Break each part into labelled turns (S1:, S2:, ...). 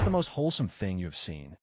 S1: the most wholesome thing you have seen?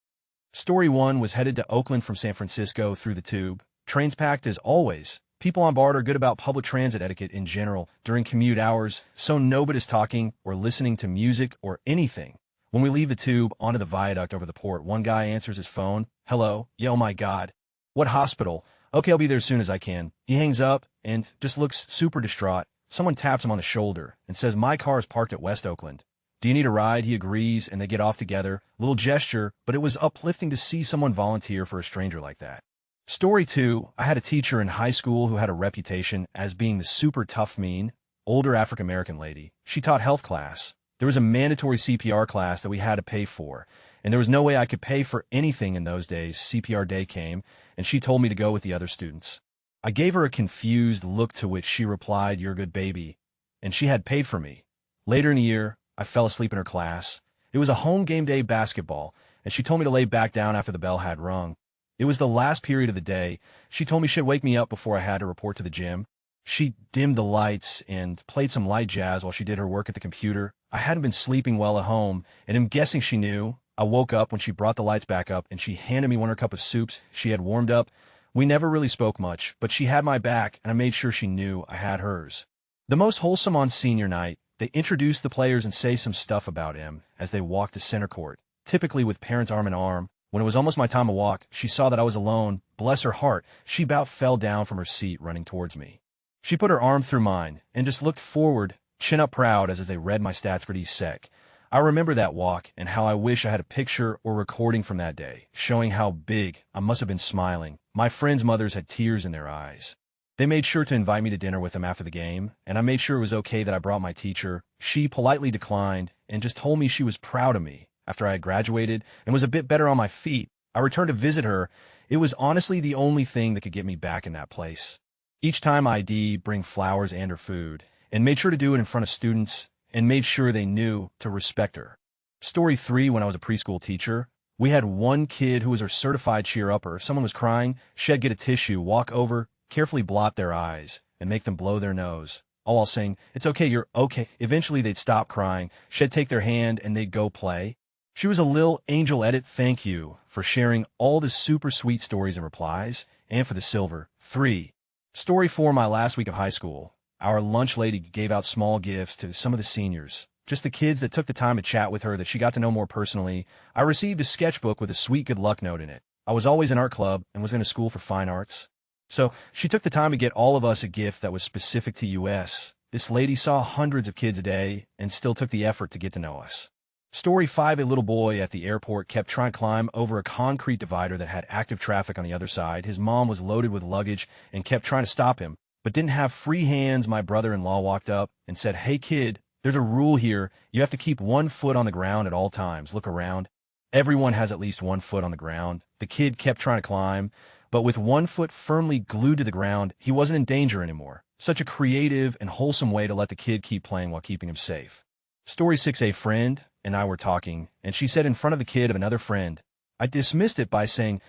S1: Story 1 was headed to Oakland from San Francisco through the tube. Trains packed as always. People on board are good about public transit etiquette in general during commute hours, so nobody's talking or listening to music or anything. When we leave the tube onto the viaduct over the port, one guy answers his phone. Hello? Yeah, oh my God. What hospital? Okay, I'll be there as soon as I can. He hangs up and just looks super distraught. Someone taps him on the shoulder and says, my car is parked at West Oakland. Do you need a ride? He agrees, and they get off together. Little gesture, but it was uplifting to see someone volunteer for a stranger like that. Story 2, I had a teacher in high school who had a reputation as being the super tough, mean, older African-American lady. She taught health class. There was a mandatory CPR class that we had to pay for, and there was no way I could pay for anything in those days. CPR day came, and she told me to go with the other students. I gave her a confused look, to which she replied, you're a good baby, and she had paid for me. Later in the year, I fell asleep in her class. It was a home game day basketball, and she told me to lay back down after the bell had rung. It was the last period of the day. She told me she'd wake me up before I had to report to the gym. She dimmed the lights and played some light jazz while she did her work at the computer. I hadn't been sleeping well at home, and I'm guessing she knew. I woke up when she brought the lights back up, and she handed me one of her cup of soups she had warmed up. We never really spoke much, but she had my back, and I made sure she knew I had hers. The most wholesome on senior night, they introduce the players and say some stuff about him as they walk to center court, typically with parents arm in arm. When it was almost my time to walk, she saw that I was alone. Bless her heart, she about fell down from her seat running towards me. She put her arm through mine and just looked forward, chin up proud as they read my stats for D-Sec. I remember that walk and how I wish I had a picture or recording from that day, showing how big I must have been smiling. My friends' mothers had tears in their eyes. They made sure to invite me to dinner with them after the game, and I made sure it was okay that I brought my teacher. She politely declined and just told me she was proud of me after I had graduated and was a bit better on my feet. I returned to visit her. It was honestly the only thing that could get me back in that place. Each time I'd bring flowers and her food, and made sure to do it in front of students, and made sure they knew to respect her. Story 3, when I was a preschool teacher, we had one kid who was our certified cheer-upper. If someone was crying, she'd get a tissue, walk over, carefully blot their eyes, and make them blow their nose, all while saying, it's okay, you're okay. Eventually they'd stop crying, she'd take their hand, and they'd go play. She was a little angel. Edit. Thank you for sharing all the super sweet stories and replies, and for the silver. 3. Story 4, my last week of high school. Our lunch lady gave out small gifts to some of the seniors, just the kids that took the time to chat with her that she got to know more personally. I received a sketchbook with a sweet good luck note in it. I was always in art club and was in a school for fine arts. So she took the time to get all of us a gift that was specific to US. This lady saw hundreds of kids a day and still took the effort to get to know us. Story 5, a little boy at the airport kept trying to climb over a concrete divider that had active traffic on the other side. His mom was loaded with luggage and kept trying to stop him, but didn't have free hands. My brother-in-law walked up and said, hey kid, there's a rule here. You have to keep 1 foot on the ground at all times. Look around. Everyone has at least 1 foot on the ground. The kid kept trying to climb, but with 1 foot firmly glued to the ground, he wasn't in danger anymore. Such a creative and wholesome way to let the kid keep playing while keeping him safe. Story 6, a friend and I were talking, and she said in front of the kid of another friend. I dismissed it by saying,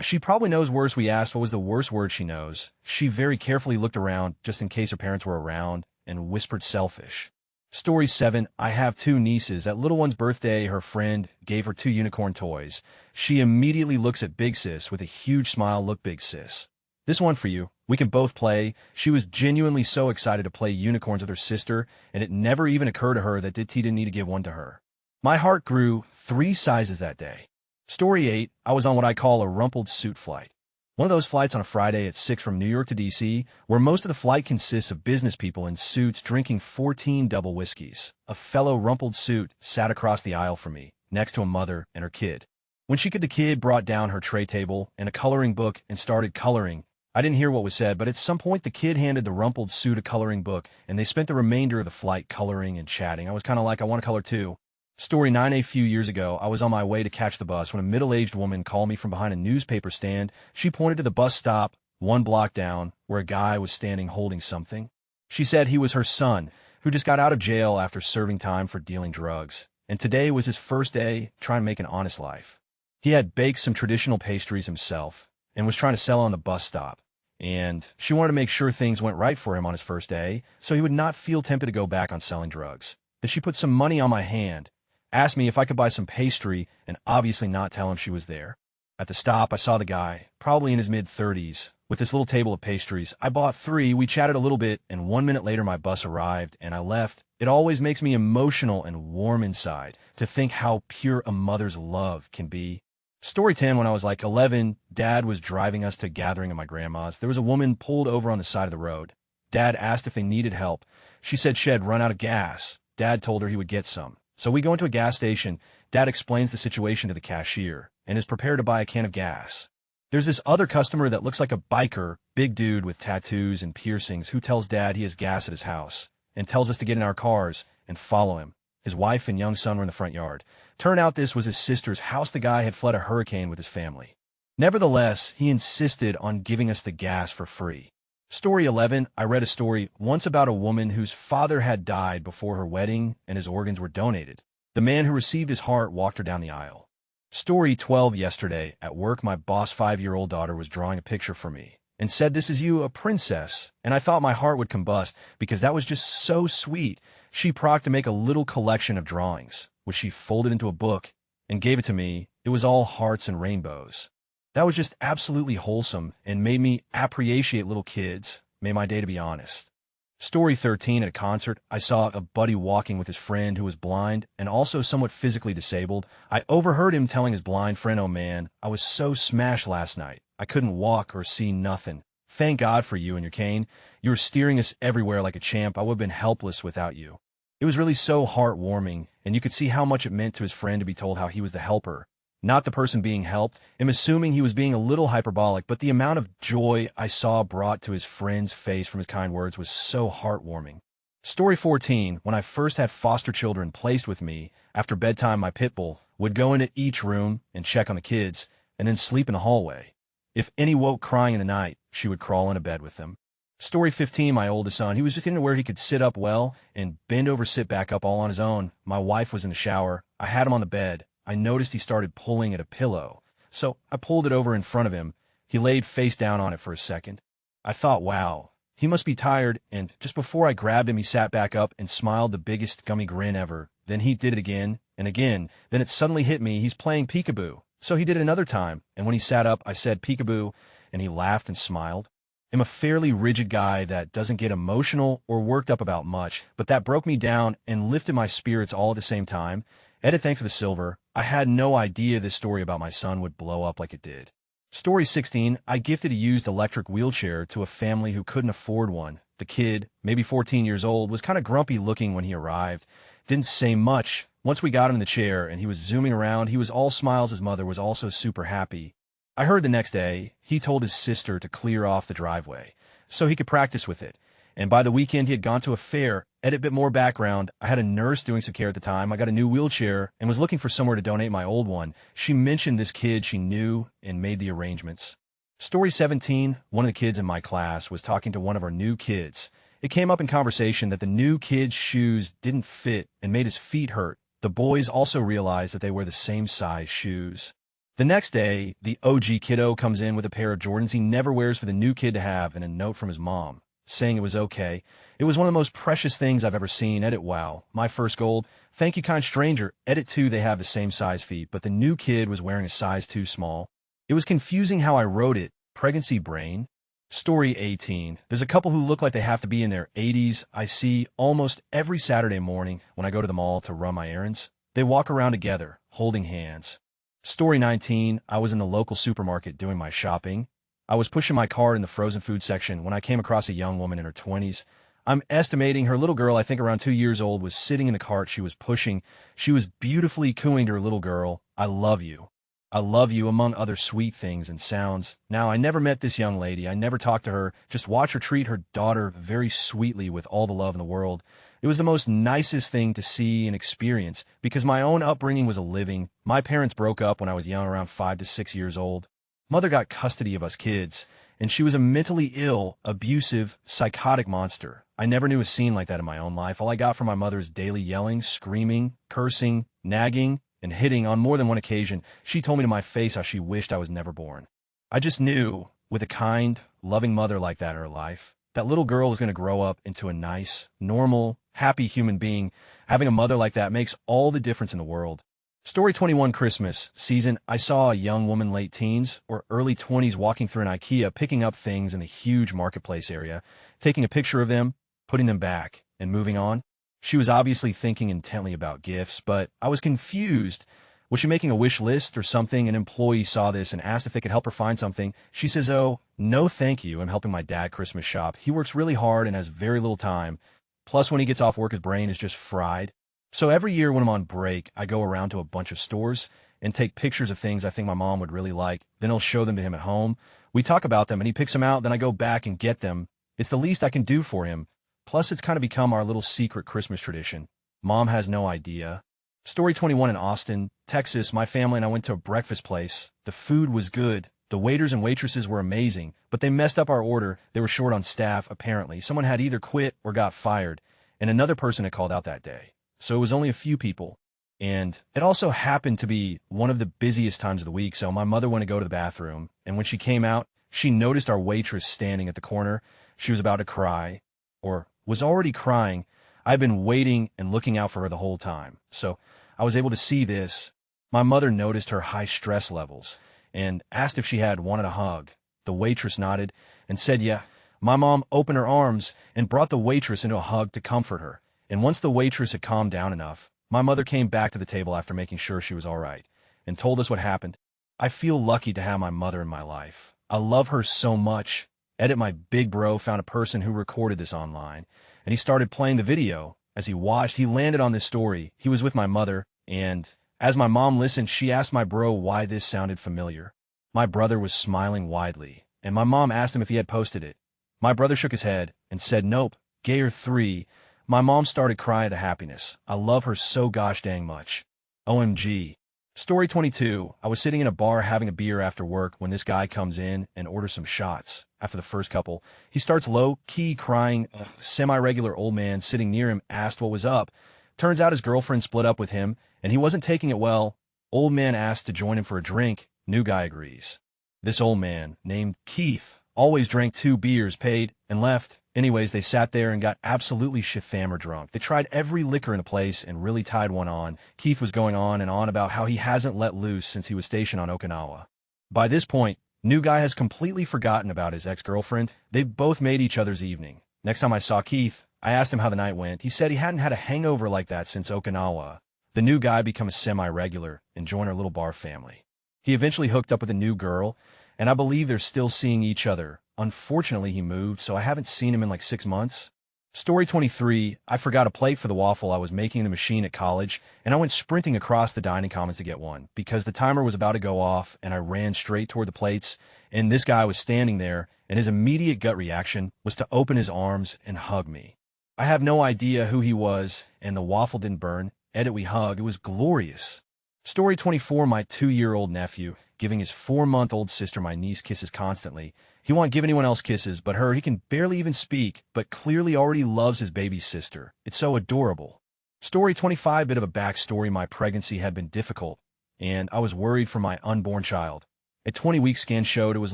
S1: she probably knows worse. We asked what was the worst word she knows. She very carefully looked around just in case her parents were around and whispered selfish. Story 7, I have 2 nieces. At little one's birthday, her friend gave her 2 unicorn toys. She immediately looks at Big Sis with a huge smile. Look, Big Sis, this one for you. We can both play. She was genuinely so excited to play unicorns with her sister, and it never even occurred to her that T didn't need to give one to her. My heart grew 3 sizes that day. Story 8, I was on what I call a rumpled suit flight. One of those flights on a Friday at 6 from New York to D.C., where most of the flight consists of business people in suits drinking 14 double whiskeys. A fellow rumpled suit sat across the aisle from me, next to a mother and her kid. When she could, the kid brought down her tray table and a coloring book and started coloring. I didn't hear what was said, but at some point the kid handed the rumpled suit a coloring book, and they spent the remainder of the flight coloring and chatting. I was kind of like, I want to color too. Story 9, a few years ago, I was on my way to catch the bus when a middle-aged woman called me from behind a newspaper stand. She pointed to the bus stop, 1 block down, where a guy was standing holding something. She said he was her son, who just got out of jail after serving time for dealing drugs, and today was his first day trying to make an honest life. He had baked some traditional pastries himself and was trying to sell on the bus stop, and she wanted to make sure things went right for him on his first day so he would not feel tempted to go back on selling drugs. Then she put some money on my hand, asked me if I could buy some pastry and obviously not tell him she was there. At the stop, I saw the guy, probably in his mid-30s, with this little table of pastries. I bought 3, we chatted a little bit, and 1 minute later my bus arrived and I left. It always makes me emotional and warm inside to think how pure a mother's love can be. Story 10, when I was like 11, Dad was driving us to a gathering at my grandma's. There was a woman pulled over on the side of the road. Dad asked if they needed help. She said she had run out of gas. Dad told her he would get some. So we go into a gas station. Dad explains the situation to the cashier and is prepared to buy a can of gas. There's this other customer that looks like a biker, big dude with tattoos and piercings, who tells Dad he has gas at his house and tells us to get in our cars and follow him. His wife and young son were in the front yard. Turned out this was his sister's house. The guy had fled a hurricane with his family. Nevertheless, he insisted on giving us the gas for free. Story 11, I read a story once about a woman whose father had died before her wedding and his organs were donated. The man who received his heart walked her down the aisle. Story 12, yesterday, at work, my boss' 5-year-old daughter was drawing a picture for me and said, "This is you, a princess." And I thought my heart would combust because that was just so sweet. She procked to make a little collection of drawings, which she folded into a book and gave it to me. It was all hearts and rainbows. That was just absolutely wholesome and made me appreciate little kids. Made my day, to be honest. Story 13, at a concert, I saw a buddy walking with his friend who was blind and also somewhat physically disabled. I overheard him telling his blind friend, "Oh man, I was so smashed last night. I couldn't walk or see nothing. Thank God for you and your cane. You were steering us everywhere like a champ. I would have been helpless without you." It was really so heartwarming, and you could see how much it meant to his friend to be told how he was the helper, not the person being helped. I'm assuming he was being a little hyperbolic, but the amount of joy I saw brought to his friend's face from his kind words was so heartwarming. Story 14, when I first had foster children placed with me, after bedtime my pit bull would go into each room and check on the kids, and then sleep in the hallway. If any woke crying in the night, she would crawl into bed with them. Story 15, my oldest son, he was just into where he could sit up well and bend over, sit back up all on his own. My wife was in the shower. I had him on the bed. I noticed he started pulling at a pillow, so I pulled it over in front of him. He laid face down on it for a second. I thought, wow, he must be tired, and just before I grabbed him, he sat back up and smiled the biggest gummy grin ever. Then he did it again and again. Then it suddenly hit me, he's playing peekaboo. So he did it another time, and when he sat up, I said peekaboo, and he laughed and smiled. I'm a fairly rigid guy that doesn't get emotional or worked up about much, but that broke me down and lifted my spirits all at the same time. Edit, thanks for the silver. I had no idea this story about my son would blow up like it did. Story 16, I gifted a used electric wheelchair to a family who couldn't afford one. The kid, maybe 14 years old, was kind of grumpy looking when he arrived. Didn't say much. Once we got him in the chair and he was zooming around, he was all smiles. His mother was also super happy. I heard the next day he told his sister to clear off the driveway so he could practice with it. And by the weekend, he had gone to a fair. Edit, bit more background. I had a nurse doing some care at the time. I got a new wheelchair and was looking for somewhere to donate my old one. She mentioned this kid she knew and made the arrangements. Story 17, one of the kids in my class was talking to one of our new kids. It came up in conversation that the new kid's shoes didn't fit and made his feet hurt. The boys also realized that they wear the same size shoes. The next day, the OG kiddo comes in with a pair of Jordans he never wears for the new kid to have and a note from his mom saying it was okay. It was one of the most precious things I've ever seen. Edit, wow. My first gold. Thank you, kind stranger. Edit 2, they have the same size feet, but the new kid was wearing a size too small. It was confusing how I wrote it. Pregnancy brain. Story 18. There's a couple who look like they have to be in their 80s. I see almost every Saturday morning when I go to the mall to run my errands. They walk around together, holding hands. Story 19, I was in the local supermarket doing my shopping. I was pushing my cart in the frozen food section when I came across a young woman in her 20s. I'm estimating her little girl, I think around 2 years old, was sitting in the cart she was pushing. She was beautifully cooing to her little girl, "I love you. I love you," among other sweet things and sounds. Now, I never met this young lady. I never talked to her. Just watch her treat her daughter very sweetly with all the love in the world. It was the most nicest thing to see and experience because my own upbringing was a living. My parents broke up when I was young, around 5 to 6 years old. Mother got custody of us kids, and she was a mentally ill, abusive, psychotic monster. I never knew a scene like that in my own life. All I got from my mother is daily yelling, screaming, cursing, nagging, and hitting. On more than one occasion, she told me to my face how she wished I was never born. I just knew, with a kind, loving mother like that in her life, That little girl was going to grow up into a nice, normal, happy human being. Having a mother like that makes all the difference in the world. Story 21 Christmas season. I saw a young woman late teens or early 20s walking through an IKEA, picking up things in the huge marketplace area, taking a picture of them, putting them back, and moving on. She was obviously thinking intently about gifts, but I was confused. Was she making a wish list or something? An employee saw this and asked if they could help her find something. She says, "Oh, no thank you. I'm helping my dad Christmas shop. He works really hard and has very little time. Plus, when he gets off work, his brain is just fried." So every year when I'm on break, I go around to a bunch of stores and take pictures of things I think my mom would really like. Then I'll show them to him at home. We talk about them and he picks them out. Then I go back and get them. It's the least I can do for him. Plus, it's kind of become our little secret Christmas tradition. Mom has no idea. Story 21 in Austin, Texas. My family and I went to a breakfast place. The food was good. The waiters and waitresses were amazing, but they messed up our order. They were short on staff, apparently. Someone had either quit or got fired, and another person had called out that day. So it was only a few people. And it also happened to be one of the busiest times of the week, so my mother went to go to the bathroom, and when she came out, she noticed our waitress standing at the corner. She was about to cry, or was already crying. I'd been waiting and looking out for her the whole time, so I was able to see this. My mother noticed her high stress levels and asked if she had wanted a hug. The waitress nodded and said, "Yeah." My mom opened her arms and brought the waitress into a hug to comfort her. And once the waitress had calmed down enough, my mother came back to the table after making sure she was all right and told us what happened. I feel lucky to have my mother in my life. I love her so much. Edit my big bro found a person who recorded this online, and he started playing the video. As he watched, he landed on this story. He was with my mother, and as my mom listened, she asked my bro why this sounded familiar. My brother was smiling widely, and my mom asked him if he had posted it. My brother shook his head and said, "Nope, Gayer 3. My mom started crying at the happiness. I love her so gosh dang much. OMG. Story 22. I was sitting in a bar having a beer after work when this guy comes in and orders some shots. After the first couple, he starts low-key crying. A semi-regular old man sitting near him asked what was up. Turns out his girlfriend split up with him, and he wasn't taking it well. Old man asked to join him for a drink. New guy agrees. This old man, named Keith, always drank 2 beers, paid, and left. Anyways, they sat there and got absolutely shit-fammer drunk. They tried every liquor in the place and really tied one on. Keith was going on and on about how he hasn't let loose since he was stationed on Okinawa. By this point, new guy has completely forgotten about his ex-girlfriend. They've both made each other's evening. Next time I saw Keith, I asked him how the night went. He said he hadn't had a hangover like that since Okinawa. The new guy became a semi-regular and joined our little bar family. He eventually hooked up with a new girl, and I believe they're still seeing each other. Unfortunately, he moved, so I haven't seen him in like 6 months. Story 23. I forgot a plate for the waffle I was making in the machine at college, and I went sprinting across the dining commons to get one because the timer was about to go off, and I ran straight toward the plates, and this guy was standing there, and his immediate gut reaction was to open his arms and hug me. I have no idea who he was, and the waffle didn't burn. Edit, we hug. It was glorious. Story 24. My 2-year-old nephew giving his 4-month-old sister, my niece, kisses constantly. He won't give anyone else kisses but her. He can barely even speak, but clearly already loves his baby sister. It's so adorable. Story 25. Bit of a backstory. My pregnancy had been difficult, and I was worried for my unborn child. A 20-week scan showed it was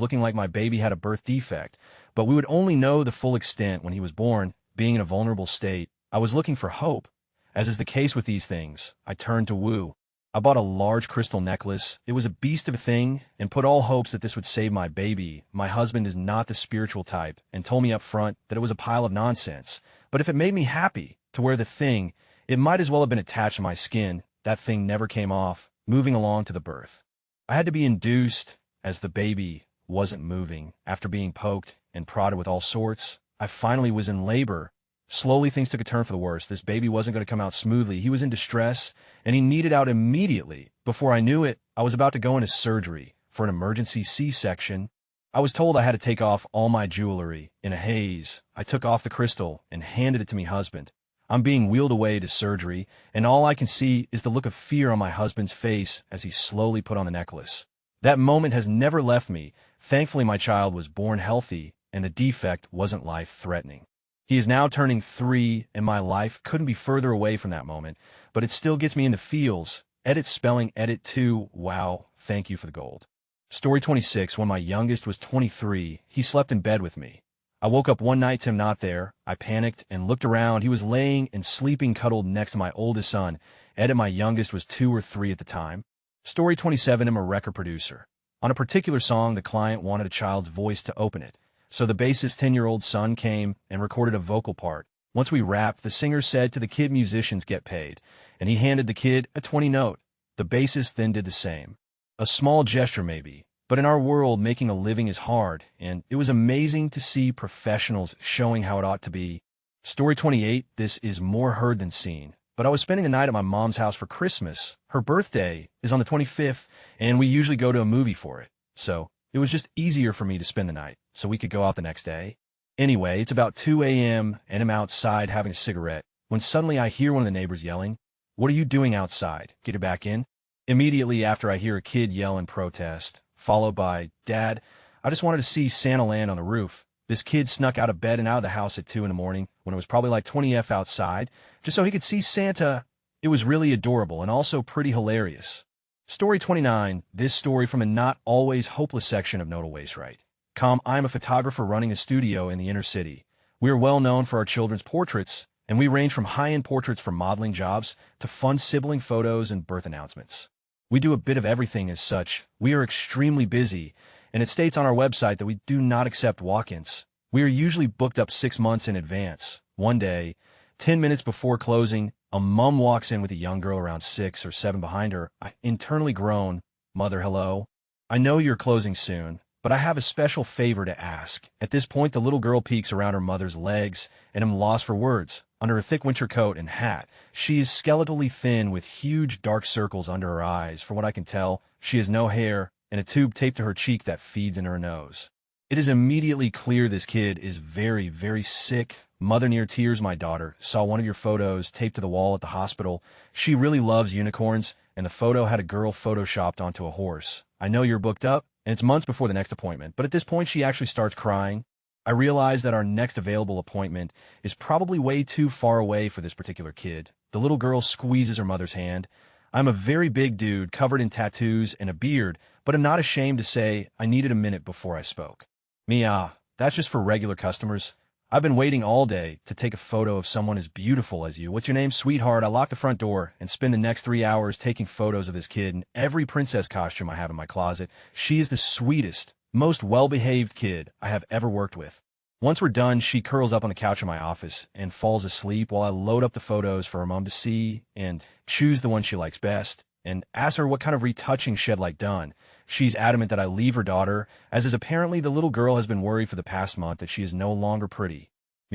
S1: looking like my baby had a birth defect, but we would only know the full extent when he was born. Being in a vulnerable state, I was looking for hope. As is the case with these things, I turned to woo. I bought a large crystal necklace. It was a beast of a thing, and put all hopes that this would save my baby. My husband is not the spiritual type, and told me up front that it was a pile of nonsense. But if it made me happy to wear the thing, it might as well have been attached to my skin. That thing never came off, moving along to the birth. I had to be induced, as the baby wasn't moving. After being poked and prodded with all sorts, I finally was in labor. Slowly, things took a turn for the worse. This baby wasn't going to come out smoothly. He was in distress, and he needed out immediately. Before I knew it, I was about to go into surgery for an emergency C-section. I was told I had to take off all my jewelry. In a haze, I took off the crystal and handed it to my husband. I'm being wheeled away to surgery, and all I can see is the look of fear on my husband's face as he slowly put on the necklace. That moment has never left me. Thankfully, my child was born healthy, and the defect wasn't life-threatening. He is now turning 3, and my life couldn't be further away from that moment, but it still gets me in the feels. Edit spelling, edit 2. Wow, thank you for the gold. Story 26. When my youngest was 23, he slept in bed with me. I woke up one night to him not there. I panicked and looked around. He was laying and sleeping cuddled next to my oldest son. Ed and my youngest was 2 or 3 at the time. Story 27, I'm a record producer. On a particular song, the client wanted a child's voice to open it. So the bassist's 10-year-old son came and recorded a vocal part. Once we wrapped, the singer said to the kid, musicians get paid, and he handed the kid a 20 note. The bassist then did the same. A small gesture maybe, but in our world, making a living is hard, and it was amazing to see professionals showing how it ought to be. Story 28, this is more heard than seen. But I was spending the night at my mom's house for Christmas. Her birthday is on the 25th, and we usually go to a movie for it. So it was just easier for me to spend the night, so we could go out the next day. Anyway, it's about 2 a.m., and I'm outside having a cigarette, when suddenly I hear one of the neighbors yelling, "What are you doing outside? Get her back in?" Immediately after, I hear a kid yell in protest, followed by, "Dad, I just wanted to see Santa land on the roof." This kid snuck out of bed and out of the house at 2 in the morning, when it was probably like 20 outside, just so he could see Santa. It was really adorable and also pretty hilarious. Story 29, this story from a not always hopeless section of Nodal Waste Right. I'm a photographer running a studio in the inner city. We are well known for our children's portraits, and we range from high-end portraits for modeling jobs to fun sibling photos and birth announcements. We do a bit of everything as such. We are extremely busy, and it states on our website that we do not accept walk-ins. We are usually booked up 6 months in advance. One day, 10 minutes before closing, a mom walks in with a young girl around 6 or 7 behind her. I internally groan, "Mother, hello. I know you're closing soon, but I have a special favor to ask." At this point, the little girl peeks around her mother's legs, and I'm lost for words. Under a thick winter coat and hat, she is skeletally thin with huge dark circles under her eyes. From what I can tell, she has no hair and a tube taped to her cheek that feeds into her nose. It is immediately clear this kid is very, very sick. Mother, near tears, my daughter saw one of your photos taped to the wall at the hospital. She really loves unicorns, and the photo had a girl photoshopped onto a horse. I know you're booked up, and it's months before the next appointment, but at this point she actually starts crying. I realize that our next available appointment is probably way too far away for this particular kid. The little girl squeezes her mother's hand. I'm a very big dude covered in tattoos and a beard, but I'm not ashamed to say I needed a minute before I spoke. That's just for regular customers. I've been waiting all day to take a photo of someone as beautiful as you. What's your name, sweetheart? I lock the front door and spend the next 3 hours taking photos of this kid in every princess costume I have in my closet. She is the sweetest, most well-behaved kid I have ever worked with. Once we're done, she curls up on the couch in my office and falls asleep while I load up the photos for her mom to see and choose the one she likes best and ask her what kind of retouching she'd like done. She's adamant that I leave her daughter, as is apparently the little girl has been worried for the past month that she is no longer pretty.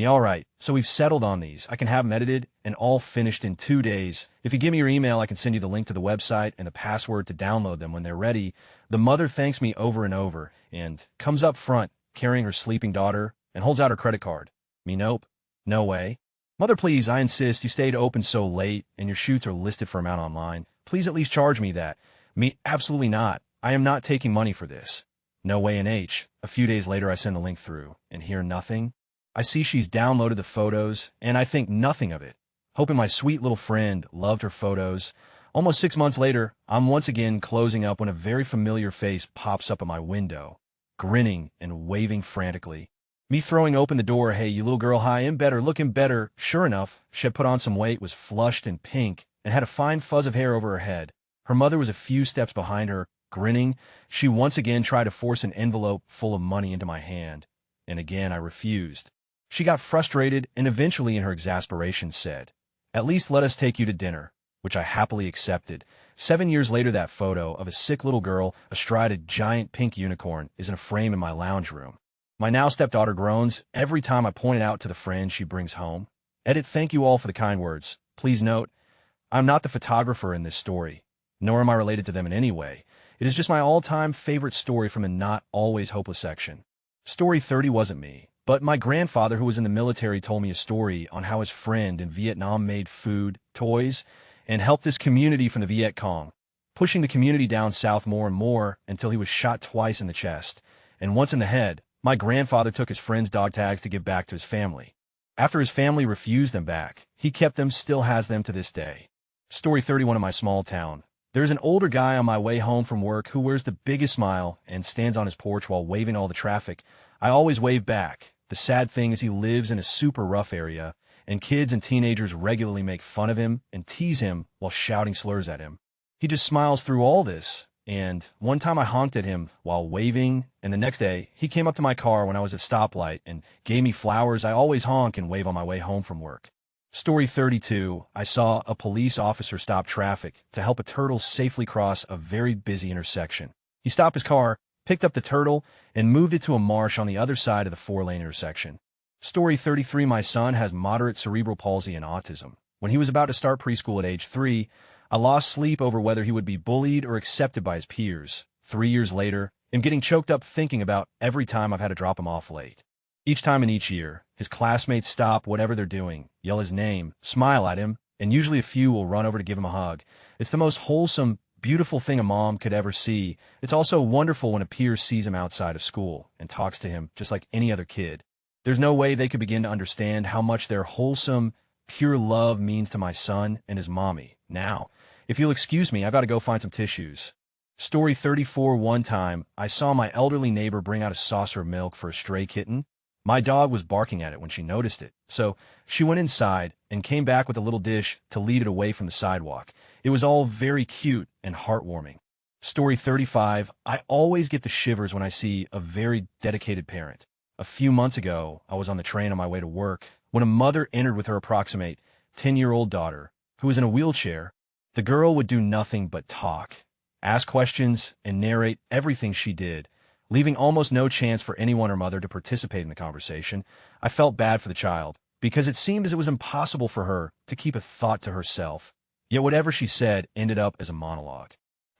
S1: All right, so we've settled on these. I can have them edited and all finished in 2 days. If you give me your email, I can send you the link to the website and the password to download them when they're ready. The mother thanks me over and over and comes up front, carrying her sleeping daughter, and holds out her credit card. Nope. No way. Mother, please, I insist. You stayed open so late, and your shoots are listed for amount online. Please at least charge me that. Absolutely not. I am not taking money for this. No way in H. A few days later, I send the link through, and hear nothing. I see she's downloaded the photos, and I think nothing of it, hoping my sweet little friend loved her photos. Almost 6 months later, I'm once again closing up when a very familiar face pops up at my window, grinning and waving frantically. Me throwing open the door, "Hey, you little girl, hi, I'm better, looking better." Sure enough, she had put on some weight, was flushed and pink, and had a fine fuzz of hair over her head. Her mother was a few steps behind her, grinning. She once again tried to force an envelope full of money into my hand, and again I refused. She got frustrated and eventually in her exasperation said, "At least let us take you to dinner," which I happily accepted. 7 years later, that photo of a sick little girl astride a giant pink unicorn is in a frame in my lounge room. My now stepdaughter groans every time I point it out to the friend she brings home. Edit, thank you all for the kind words. Please note, I'm not the photographer in this story, nor am I related to them in any way. It is just my all-time favorite story from the not always hopeless section. Story 30 wasn't me, but my grandfather who was in the military told me a story on how his friend in Vietnam made food, toys, and helped this community from the Viet Cong, pushing the community down south more and more until he was shot twice in the chest, and once in the head. My grandfather took his friend's dog tags to give back to his family. After his family refused them back, he kept them, still has them to this day. Story 31 in my small town. There's an older guy on my way home from work who wears the biggest smile and stands on his porch while waving all the traffic. I always wave back, The sad thing is he lives in a super rough area, and kids and teenagers regularly make fun of him and tease him while shouting slurs at him. He just smiles through all this, and one time I honked at him while waving, and the next day he came up to my car when I was at a stoplight and gave me flowers. I always honk and wave on my way home from work. Story 32. I saw a police officer stop traffic to help a turtle safely cross a very busy intersection. He stopped his car, picked up the turtle, and moved it to a marsh on the other side of the 4-lane intersection. Story 33. My son has moderate cerebral palsy and autism. When he was about to start preschool at age 3, I lost sleep over whether he would be bullied or accepted by his peers. 3 years later, I'm getting choked up thinking about every time I've had to drop him off late. Each time in each year, his classmates stop whatever they're doing, yell his name, smile at him, and usually a few will run over to give him a hug. It's the most wholesome, beautiful thing a mom could ever see. It's also wonderful when a peer sees him outside of school and talks to him just like any other kid. There's no way they could begin to understand how much their wholesome, pure love means to my son and his mommy. Now, if you'll excuse me, I've got to go find some tissues. Story 34. One time, I saw my elderly neighbor bring out a saucer of milk for a stray kitten. My dog was barking at it when she noticed it, so she went inside and came back with a little dish to lead it away from the sidewalk. It was all very cute and heartwarming. Story 35. I always get the shivers when I see a very dedicated parent. A few months ago, I was on the train on my way to work when a mother entered with her approximate 10-year-old daughter, who was in a wheelchair. The girl would do nothing but talk, ask questions, and narrate everything she did, leaving almost no chance for anyone or mother to participate in the conversation. I felt bad for the child, because it seemed as it was impossible for her to keep a thought to herself. Yet whatever she said ended up as a monologue.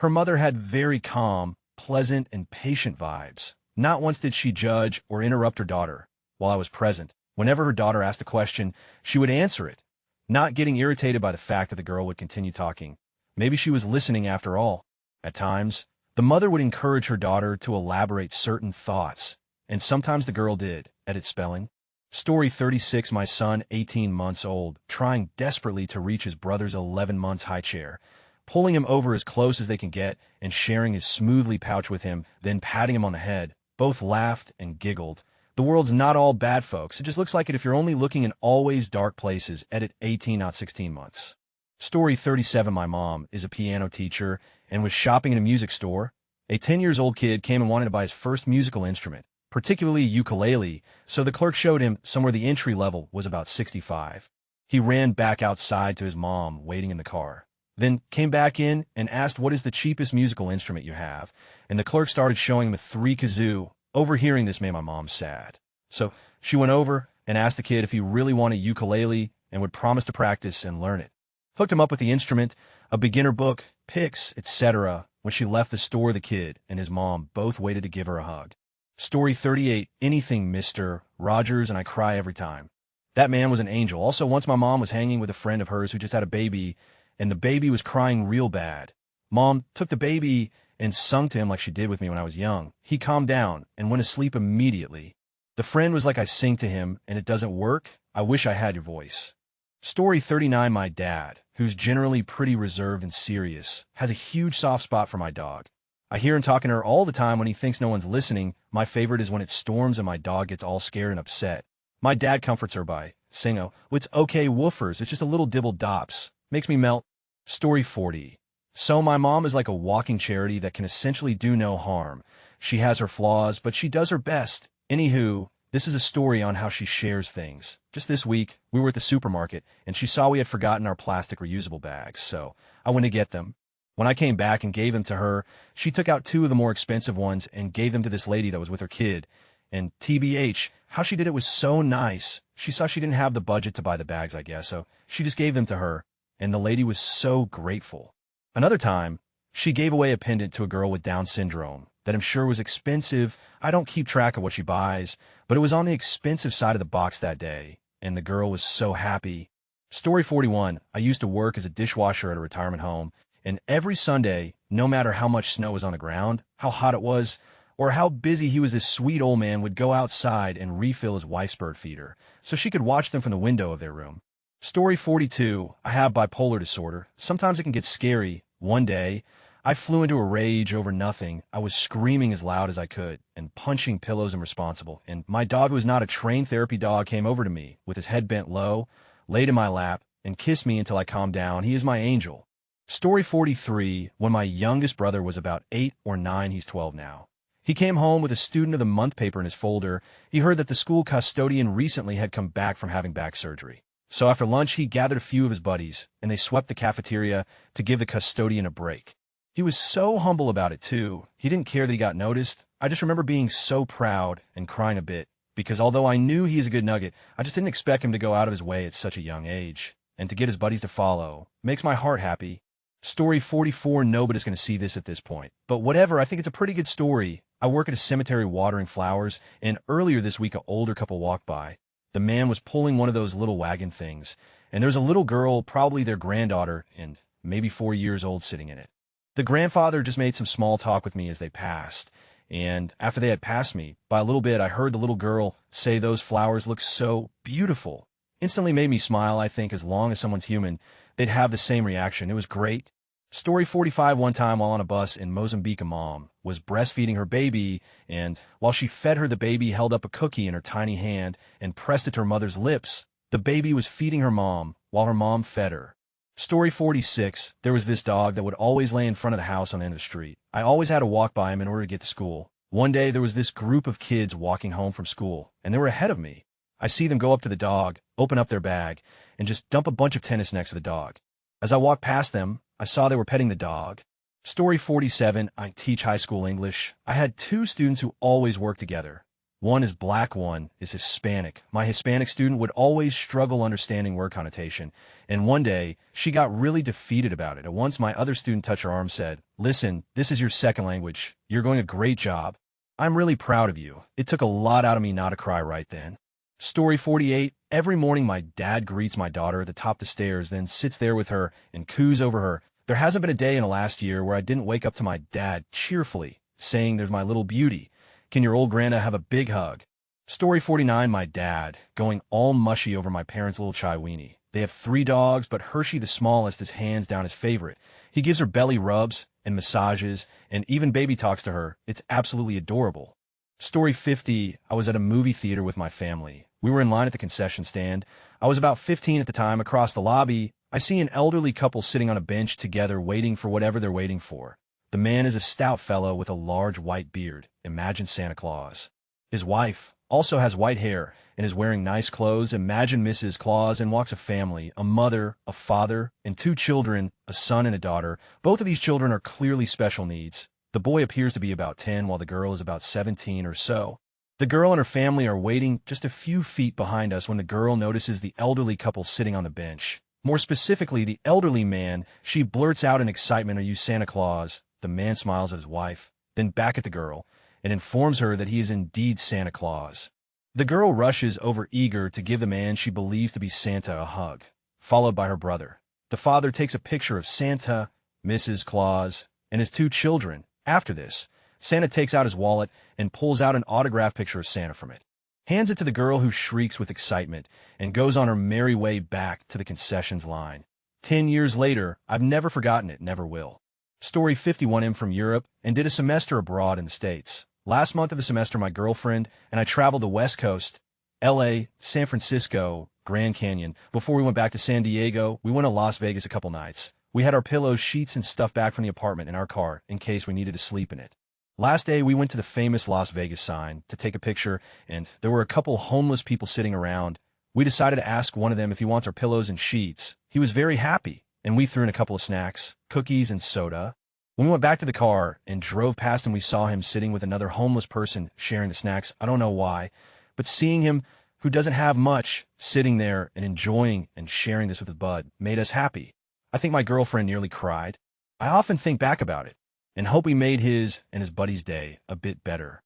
S1: Her mother had very calm, pleasant, and patient vibes. Not once did she judge or interrupt her daughter while I was present. Whenever her daughter asked a question, she would answer it, not getting irritated by the fact that the girl would continue talking. Maybe she was listening after all. At times, the mother would encourage her daughter to elaborate certain thoughts, and sometimes the girl did, edit spelling. Story 36. My son, 18 months old, trying desperately to reach his brother's 11 months high chair, pulling him over as close as they can get and sharing his smoothly pouch with him, then patting him on the head. Both laughed and giggled. The world's not all bad, folks. It just looks like it if you're only looking in always dark places. Edit 18, not 16 months. Story 37. My mom is a piano teacher and was shopping in a music store. A 10-year-old kid came and wanted to buy his first musical instrument, particularly a ukulele, so the clerk showed him somewhere the entry level was about $65. He ran back outside to his mom waiting in the car, then came back in and asked what is the cheapest musical instrument you have, and the clerk started showing him a 3-kazoo. Overhearing this made my mom sad. So she went over and asked the kid if he really wanted a ukulele and would promise to practice and learn it. Hooked him up with the instrument, a beginner book, picks, etc. When she left the store, the kid and his mom both waited to give her a hug. Story 38. Anything Mr. Rogers, and I cry every time. That man was an angel. Also, once my mom was hanging with a friend of hers who just had a baby, and the baby was crying real bad. Mom took the baby and sung to him like she did with me when I was young. He calmed down and went to sleep immediately. The friend was like, I sing to him, and it doesn't work. I wish I had your voice. Story 39. My dad, who's generally pretty reserved and serious, has a huge soft spot for my dog. I hear him talking to her all the time when he thinks no one's listening. My favorite is when it storms and my dog gets all scared and upset. My dad comforts her by saying, oh, it's okay, woofers. It's just a little dibble dops. Makes me melt. Story 40. So my mom is like a walking charity that can essentially do no harm. She has her flaws, but she does her best. Anywho, this is a story on how she shares things. Just this week, we were at the supermarket, and she saw we had forgotten our plastic reusable bags, so I went to get them. When I came back and gave them to her, she took out 2 of the more expensive ones and gave them to this lady that was with her kid. And TBH, how she did it was so nice. She saw she didn't have the budget to buy the bags, I guess, so she just gave them to her, and the lady was so grateful. Another time, she gave away a pendant to a girl with Down syndrome that I'm sure was expensive. I don't keep track of what she buys, but it was on the expensive side of the box that day, and the girl was so happy. Story 41. I used to work as a dishwasher at a retirement home, and every Sunday, no matter how much snow was on the ground, how hot it was, or how busy he was, this sweet old man would go outside and refill his wife's bird feeder so she could watch them from the window of their room. Story 42. I have bipolar disorder. Sometimes it can get scary. One day, I flew into a rage over nothing. I was screaming as loud as I could and punching pillows and responsible. And my dog, who was not a trained therapy dog, came over to me with his head bent low, laid in my lap, and kissed me until I calmed down. He is my angel. Story 43, when my youngest brother was about 8 or 9, he's 12 now. He came home with a Student of the Month paper in his folder. He heard that the school custodian recently had come back from having back surgery. So after lunch, he gathered a few of his buddies, and they swept the cafeteria to give the custodian a break. He was so humble about it, too. He didn't care that he got noticed. I just remember being so proud and crying a bit, because although I knew he's a good nugget, I just didn't expect him to go out of his way at such a young age. And to get his buddies to follow makes my heart happy. Story 44, nobody's going to see this at this point. But whatever, I think it's a pretty good story. I work at a cemetery watering flowers, and earlier this week, an older couple walked by. The man was pulling one of those little wagon things, and there was a little girl, probably their granddaughter, and maybe 4 years old, sitting in it. The grandfather just made some small talk with me as they passed, and after they had passed me, by a little bit, I heard the little girl say those flowers look so beautiful. Instantly made me smile. I think as long as someone's human, they'd have the same reaction. It was great. Story 45, one time while on a bus in Mozambique, a mom was breastfeeding her baby, and while she fed her, the baby held up a cookie in her tiny hand and pressed it to her mother's lips. The baby was feeding her mom while her mom fed her. Story 46, there was this dog that would always lay in front of the house on the end of the street. I always had to walk by him in order to get to school. One day, there was this group of kids walking home from school, and they were ahead of me. I see them go up to the dog, open up their bag, and just dump a bunch of tennis next to the dog. As I walked past them, I saw they were petting the dog. Story 47, I teach high school English. I had 2 students who always work together. One is black, one is Hispanic. My Hispanic student would always struggle understanding word connotation, and one day, she got really defeated about it. At once, my other student touched her arm and said, "Listen, this is your second language. You're doing a great job. I'm really proud of you." It took a lot out of me not to cry right then. Story 48, every morning my dad greets my daughter at the top of the stairs, then sits there with her and coos over her. There hasn't been a day in the last year where I didn't wake up to my dad cheerfully saying, "There's my little beauty. Can your old granda have a big hug?" Story 49, my dad, going all mushy over my parents' little chai weenie. They have 3 dogs, but Hershey, the smallest, is hands down his favorite. He gives her belly rubs and massages, and even baby talks to her. It's absolutely adorable. Story 50, I was at a movie theater with my family. We were in line at the concession stand. I was about 15 at the time. Across the lobby, I see an elderly couple sitting on a bench together waiting for whatever they're waiting for. The man is a stout fellow with a large white beard. Imagine Santa Claus. His wife also has white hair and is wearing nice clothes. Imagine Mrs. Claus, and walks a family, a mother, a father, and 2 children, a son and a daughter. Both of these children are clearly special needs. The boy appears to be about 10, while the girl is about 17 or so. The girl and her family are waiting just a few feet behind us when the girl notices the elderly couple sitting on the bench. More specifically, the elderly man. She blurts out in excitement, "Are you Santa Claus?" The man smiles at his wife, then back at the girl, and informs her that he is indeed Santa Claus. The girl rushes over, eager to give the man she believes to be Santa a hug, followed by her brother. The father takes a picture of Santa, Mrs. Claus, and his 2 children. After this, Santa takes out his wallet and pulls out an autographed picture of Santa from it, hands it to the girl, who shrieks with excitement and goes on her merry way back to the concessions line. 10 years later, I've never forgotten it, never will. Story 51, I'm from Europe and did a semester abroad in the States. Last month of the semester, my girlfriend and I traveled the West Coast, LA, San Francisco, Grand Canyon. Before we went back to San Diego, we went to Las Vegas a couple nights. We had our pillows, sheets, and stuff back from the apartment in our car in case we needed to sleep in it. Last day, we went to the famous Las Vegas sign to take a picture, and there were a couple homeless people sitting around. We decided to ask one of them if he wants our pillows and sheets. He was very happy, and we threw in a couple of snacks, cookies, and soda. When we went back to the car and drove past him, we saw him sitting with another homeless person sharing the snacks. I don't know why, but seeing him, who doesn't have much, sitting there and enjoying and sharing this with his bud, made us happy. I think my girlfriend nearly cried. I often think back about it and hope we made his and his buddy's day a bit better.